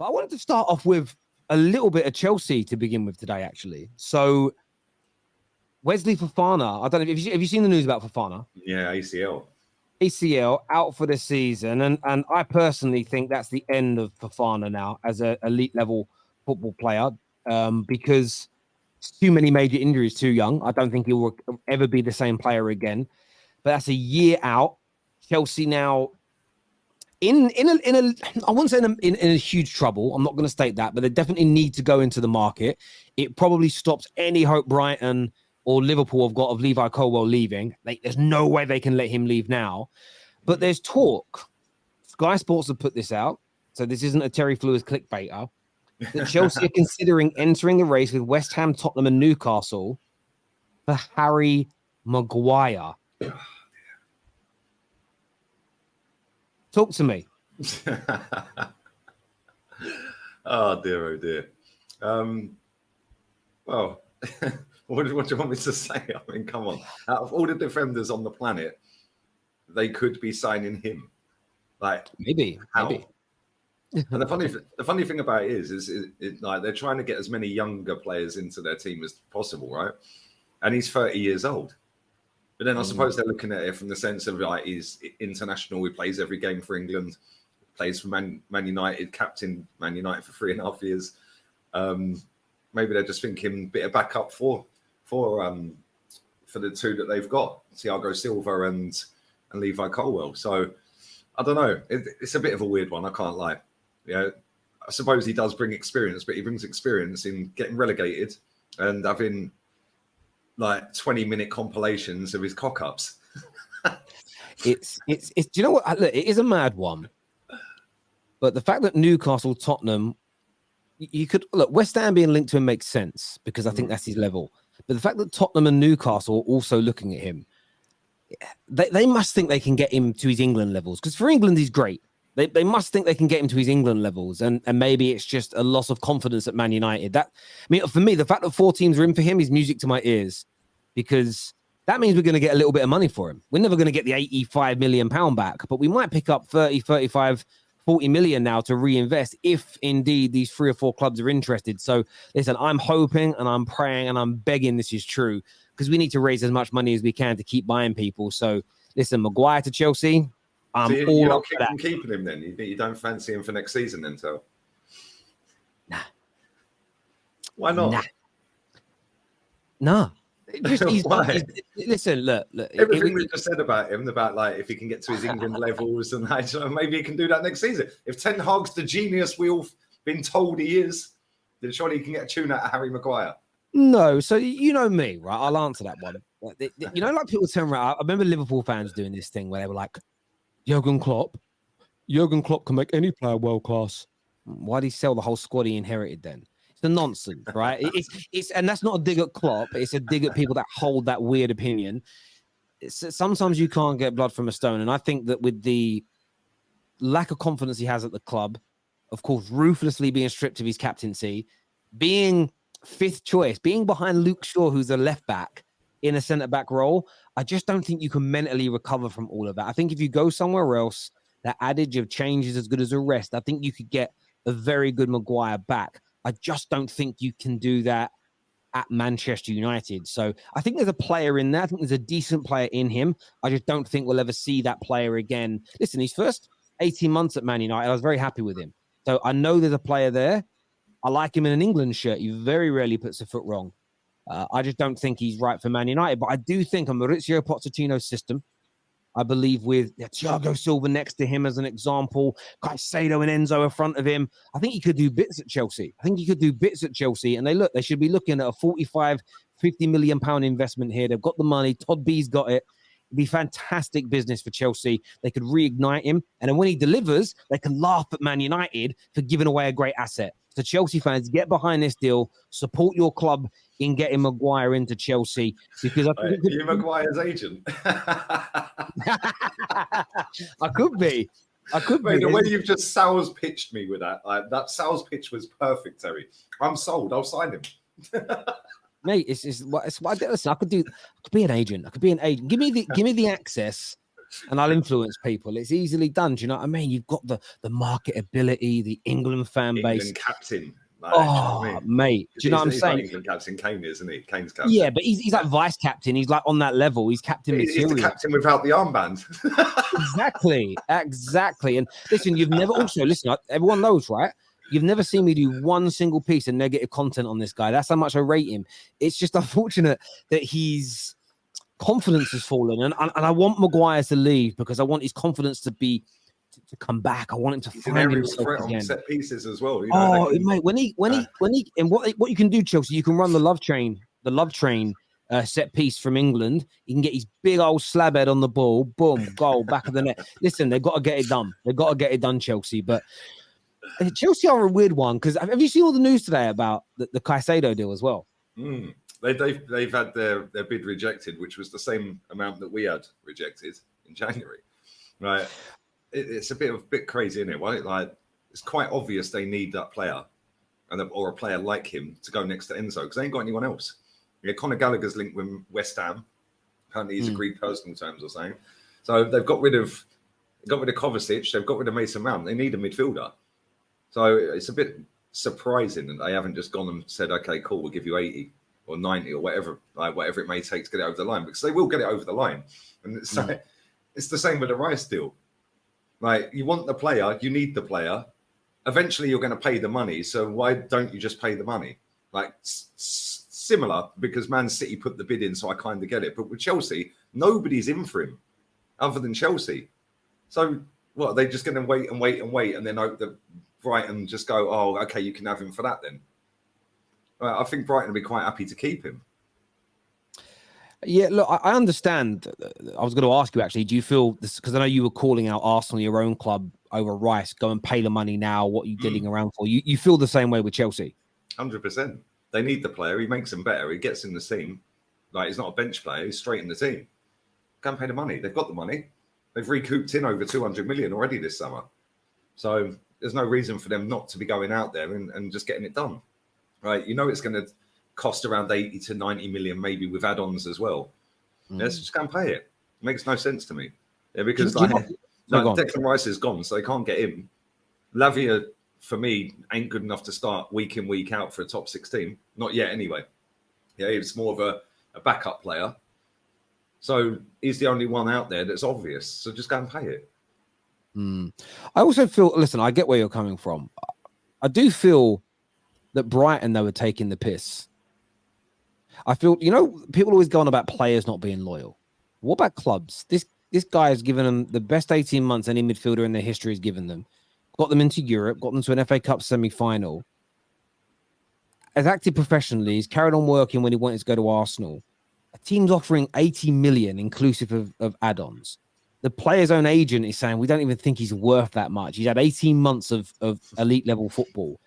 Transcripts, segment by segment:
But I wanted to start off with a little bit of Chelsea to begin with today, actually. So Wesley Fofana, I don't know, have you seen the news about Fofana? Yeah, ACL out for the season. And I personally think that's the end of Fofana now as an elite level football player, because too many major injuries too young. I don't think he will ever be the same player again. But that's a year out. Chelsea now in a I wouldn't say in a huge trouble. I'm not going to state that, but they definitely need to go into the market. It probably stops any hope Brighton or Liverpool have got of Levi Colwill leaving. There's no way they can let him leave now. But there's talk. Sky Sports have put this out, so this isn't a Terry Flewers clickbaiter, that Chelsea are considering entering the race with West Ham, Tottenham, and Newcastle for Harry Maguire. Talk to me. Oh dear. Well, what do you want me to say? I mean, come on. Out of all the defenders on the planet, they could be signing him. Like maybe. And the funny thing about it is like they're trying to get as many younger players into their team as possible, right? And he's 30 years old. But then I suppose they're looking at it from the sense of like he's international. He plays every game for England, plays for Man United, captain Man United for 3.5 years. Maybe they're just thinking a bit of backup for the two that they've got, Thiago Silva and Levi Colwill. So I don't know. It's a bit of a weird one. I can't lie. Yeah, I suppose he does bring experience, but he brings experience in getting relegated and having like 20-minute compilations of his cock-ups. It's do you know what? Look, it is a mad one. But the fact that Newcastle, Tottenham, you could look, West Ham being linked to him makes sense because I think that's his level. But the fact that Tottenham and Newcastle are also looking at him, they must think they can get him to his England levels. Because for England, he's great. They must think they can get him to his England levels. And maybe it's just a loss of confidence at Man United. For me, the fact that 4 teams are in for him is music to my ears. Because that means we're going to get a little bit of money for him. We're never going to get the £85 million back, but we might pick up 30, 35, 40 million now to reinvest if indeed these 3 or 4 clubs are interested. So listen, I'm hoping and I'm praying and I'm begging this is true because we need to raise as much money as we can to keep buying people. So listen, Maguire to Chelsea, I'm all up for that. Keeping him then? You don't fancy him for next season then, so? Nah. Why not? Nah. Listen, look. Everything we just said about him, about like if he can get to his England levels and like, maybe he can do that next season. If Ten Hag's the genius we've all been told he is, then surely he can get a tune out of Harry Maguire. No, so you know me, right? I'll answer that one. Like people turn around. I remember Liverpool fans doing this thing where they were like, Jurgen Klopp can make any player world class. Why did he sell the whole squad he inherited then? The nonsense, right? It's and that's not a dig at Klopp. It's a dig at people that hold that weird opinion. Sometimes you can't get blood from a stone, and I think that with the lack of confidence he has at the club, of course, ruthlessly being stripped of his captaincy, being 5th choice, being behind Luke Shaw, who's a left back in a centre back role, I just don't think you can mentally recover from all of that. I think if you go somewhere else, that adage of change is as good as a rest. I think you could get a very good Maguire back. I just don't think you can do that at Manchester United. So I think there's a player in there. I think there's a decent player in him. I just don't think we'll ever see that player again. Listen, his first 18 months at Man United, I was very happy with him. So I know there's a player there. I like him in an England shirt. He very rarely puts a foot wrong. I just don't think he's right for Man United. But I do think a Maurizio Pochettino's system, I believe with Thiago Silva next to him as an example, Caicedo and Enzo in front of him. I think he could do bits at Chelsea. And they should be looking at a 45, 50 million pound investment here. They've got the money. Todd B's got it. It'd be fantastic business for Chelsea. They could reignite him. And then when he delivers, they can laugh at Man United for giving away a great asset. So Chelsea fans, get behind this deal. Support your club in getting Maguire into Chelsea. Because I think you're Maguire's agent. I could be. The way you've just sales pitched me with that sales pitch was perfect, Terry. I'm sold. I'll sign him. Mate, it's what I do. Listen, I could be an agent. Give me the access and I'll influence people. It's easily done. Do you know what I mean? You've got the marketability, the England fan base. England captain. Like, Oh, do you know what I mean? mate. Do you know what I'm He's saying? like England captain, Kane, isn't he? Kane's captain. Yeah, but he's like vice captain. He's like on that level. He's captain material. He's the captain without the armband. Exactly. And listen, you've never also, listen, everyone knows, right? You've never seen me do one single piece of negative content on this guy. That's how much I rate him. It's just unfortunate that his confidence has fallen. And I want Maguire to leave because I want his confidence to come back. I want him to find himself again. On set pieces as well. You know, mate, when he and what you can do, Chelsea, you can run the love train set piece from England. You can get his big old slab head on the ball, boom, goal, back of the net. Listen, they've got to get it done. They've got to get it done, Chelsea. But Chelsea are a weird one because have you seen all the news today about the Caicedo deal as well? They've had their bid rejected, which was the same amount that we had rejected in January, right? It's a bit crazy, isn't it? Right? Like it's quite obvious they need that player, or a player like him to go next to Enzo because they ain't got anyone else. Yeah, Conor Gallagher's linked with West Ham. Apparently, he's agreed personal terms or something. So they've got rid of Kovacic. They've got rid of Mason Mount. They need a midfielder. So it's a bit surprising that they haven't just gone and said, "Okay, cool, we'll give you 80 or 90 or whatever it may take to get it over the line," because they will get it over the line. And it's the same with the Rice deal. Like you want the player, you need the player. Eventually, you're going to pay the money. So why don't you just pay the money? Like similar, because Man City put the bid in, so I kind of get it. But with Chelsea, nobody's in for him other than Chelsea. So what? Are they just going to wait and then hope that Brighton just go, "Oh, okay, you can have him for that then." I think Brighton will be quite happy to keep him. Yeah, look, I understand. I was going to ask you actually, do you feel this? Because I know you were calling out Arsenal, your own club, over Rice. Go and pay the money now. What are you diddling around for? You feel the same way with Chelsea? 100%. They need the player. He makes them better. He gets in the team. Like he's not a bench player. He's straight in the team. Go and pay the money. They've got the money. They've recouped in over 200 million already this summer. So there's no reason for them not to be going out there and just getting it done. Right? You know it's going to cost around 80 to 90 million, maybe with add-ons as well. Let's just go and pay it. It makes no sense to me. Yeah, because Declan Rice is gone, so they can't get him. Lavia, for me, ain't good enough to start week in, week out for a top 16. Not yet, anyway. Yeah, he's more of a backup player. So he's the only one out there that's obvious. So just go and pay it. I also feel, listen, I get where you're coming from. I do feel that Brighton, they were taking the piss. I feel, people always go on about players not being loyal. What about clubs? This guy has given them the best 18 months any midfielder in their history has given them. Got them into Europe, got them to an FA Cup semi-final. Has acted professionally. He's carried on working when he wanted to go to Arsenal. A team's offering 80 million inclusive of add-ons. The player's own agent is saying, we don't even think he's worth that much. He's had 18 months of elite level football.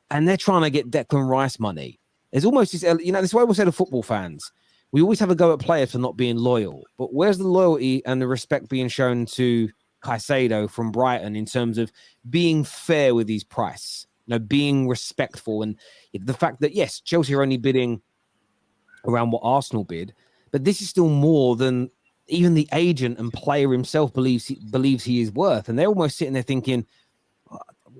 And they're trying to get Declan Rice money. There's almost this, this is why we say to football fans, we always have a go at players for not being loyal. But where's the loyalty and the respect being shown to Caicedo from Brighton in terms of being fair with his price, being respectful? And the fact that, yes, Chelsea are only bidding around what Arsenal bid, but this is still more than even the agent and player himself believes he is worth. And they're almost sitting there thinking,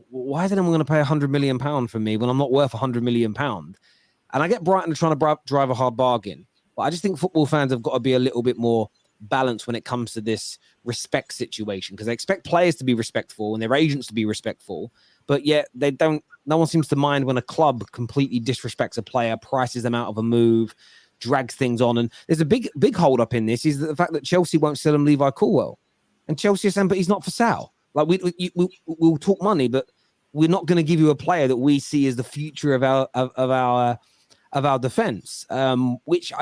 why is anyone going to pay £100 million for me when I'm not worth £100 million? And I get Brighton trying to drive a hard bargain, but I just think football fans have got to be a little bit more balanced when it comes to this respect situation, because they expect players to be respectful and their agents to be respectful, but yet they don't. No one seems to mind when a club completely disrespects a player, prices them out of a move, drags things on. And there's a big hold up in this is the fact that Chelsea won't sell him Levi Colwill, and Chelsea are saying, but he's not for sale. Like we'll talk money, but we're not going to give you a player that we see as the future of our defense, which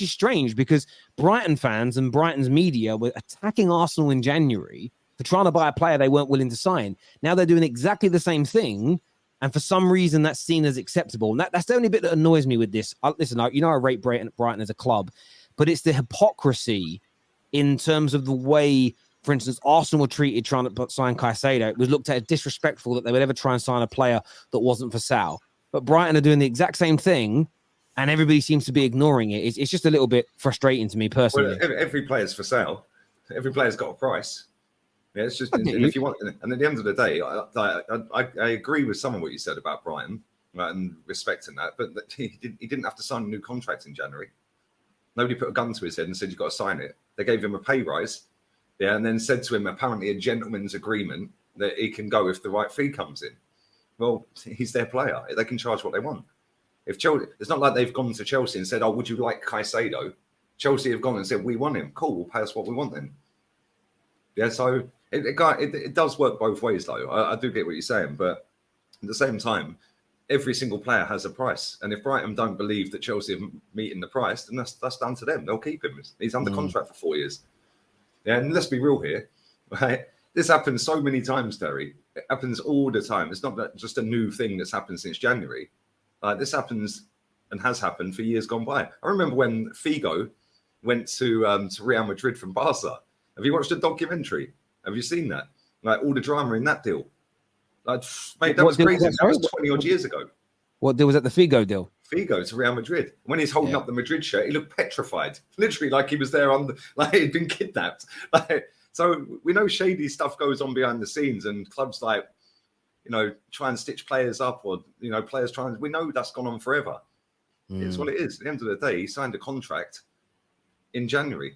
is strange because Brighton fans and Brighton's media were attacking Arsenal in January for trying to buy a player they weren't willing to sign. Now they're doing exactly the same thing, and for some reason that's seen as acceptable. And that's the only bit that annoys me with this. Listen, I rate Brighton as a club, but it's the hypocrisy in terms of the way, for instance, Arsenal were treated trying to sign Caicedo. It was looked at as disrespectful that they would ever try and sign a player that wasn't for sale. But Brighton are doing the exact same thing, and everybody seems to be ignoring it. It's just a little bit frustrating to me personally. Well, every player's for sale. Every player's got a price. Yeah, it's just, I and get if you. you want, and at the end of the day, I agree with some of what you said about Brighton, right, and respecting that, but he didn't have to sign a new contract in January. Nobody put a gun to his head and said, you've got to sign it. They gave him a pay rise, yeah, and then said to him, apparently a gentleman's agreement that he can go if the right fee comes in. Well, he's their player. They can charge what they want. If Chelsea, it's not like they've gone to Chelsea and said, oh, would you like Caicedo? Chelsea have gone and said, we want him. Cool, we'll pay us what we want then. Yeah, so it does work both ways, though. I do get what you're saying, but at the same time, every single player has a price. And if Brighton don't believe that Chelsea are meeting the price, then that's down to them. They'll keep him. He's under contract for 4 years. Yeah, and let's be real here, right? This happens so many times, Terry. It happens all the time. It's not just a new thing that's happened since January. This happens and has happened for years gone by. I remember when Figo went to Real Madrid from Barca. Have you watched the documentary? Have you seen that? Like all the drama in that deal. Like, mate, that was crazy. That was 20 odd years ago. What deal was that? The Figo deal? Figo to Real Madrid. When he's holding up the Madrid shirt, he looked petrified, literally like he was there like he'd been kidnapped. So we know shady stuff goes on behind the scenes, and clubs like, try and stitch players up, or players trying. We know that's gone on forever. It's what it is. At the end of the day, he signed a contract in January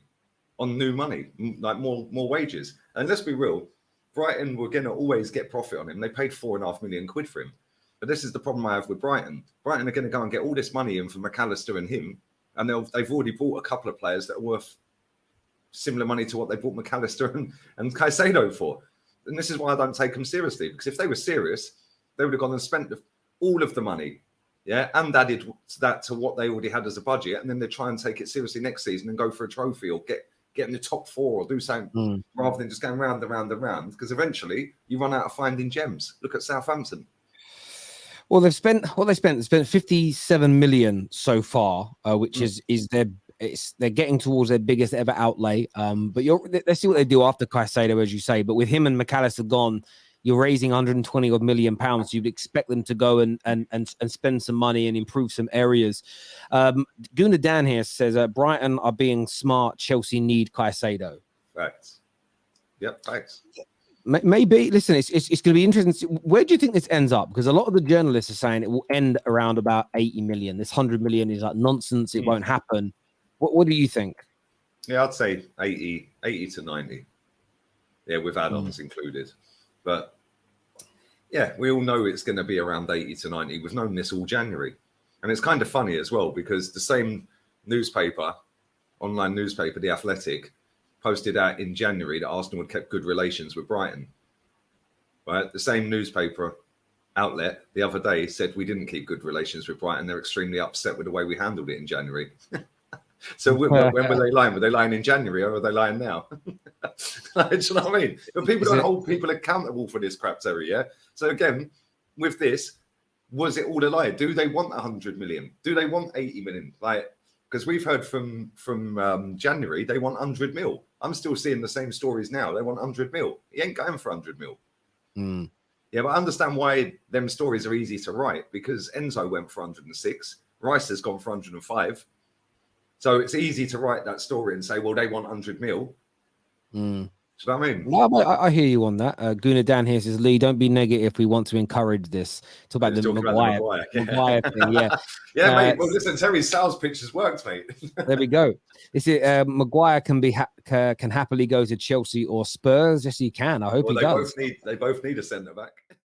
on new money, like more wages. And let's be real, Brighton were going to always get profit on him. They paid £4.5 million for him. But this is the problem I have with Brighton. Brighton are going to go and get all this money in for McAllister and him, and they've already bought a couple of players that are worth similar money to what they bought McAllister and Caicedo for. And this is why I don't take them seriously, because if they were serious, they would have gone and spent all of the money, and added that to what they already had as a budget, and then they try and take it seriously next season and go for a trophy or get in the top 4 or do something rather than just going round and round and round, because eventually you run out of finding gems. Look at Southampton. Well, they spent 57 million so far, which is they're getting towards their biggest ever outlay. But let's see what they do after Caicedo, as you say. But with him and McAllister gone, you're raising 120 odd million pounds. You'd expect them to go and spend some money and improve some areas. Gunnar Dan here says Brighton are being smart. Chelsea need Caicedo. Facts. Yep, facts. Maybe, listen, it's going to be interesting. Where do you think this ends up? Because a lot of the journalists are saying it will end around about 80 million. This 100 million is like nonsense. It won't happen. What do you think? Yeah, I'd say 80 to 90. Yeah, with add-ons included. But yeah, we all know it's going to be around 80 to 90. We've known this all January. And it's kind of funny as well, because the same newspaper, online newspaper, The Athletic, posted out in January that Arsenal had kept good relations with Brighton. Right? The same newspaper outlet the other day said we didn't keep good relations with Brighton. They're extremely upset with the way we handled it in January. So when were they lying? Were they lying in January, or are they lying now? Do you know what I mean? But people don't hold people accountable for this crap, Terry, yeah? So again, with this, was it all a lie? Do they want 100 million? Do they want 80 million? Because we've heard from January, they want 100 mil. I'm still seeing the same stories now. They want 100 mil. He ain't going for 100 mil. Yeah, but I understand why them stories are easy to write, because Enzo went for 106. Rice has gone for 105. So it's easy to write that story and say, well, they want 100 mil. Do you know what I mean? No, I hear you on that. Gunnar Dan here says, Lee, don't be negative. We want to encourage this. Talk about the Maguire thing. Yeah. Yeah, mate. Well, listen, Terry's sales pitch has worked, mate. There we go. Maguire can happily go to Chelsea or Spurs. Yes, he can. I hope he does. They both need a centre back.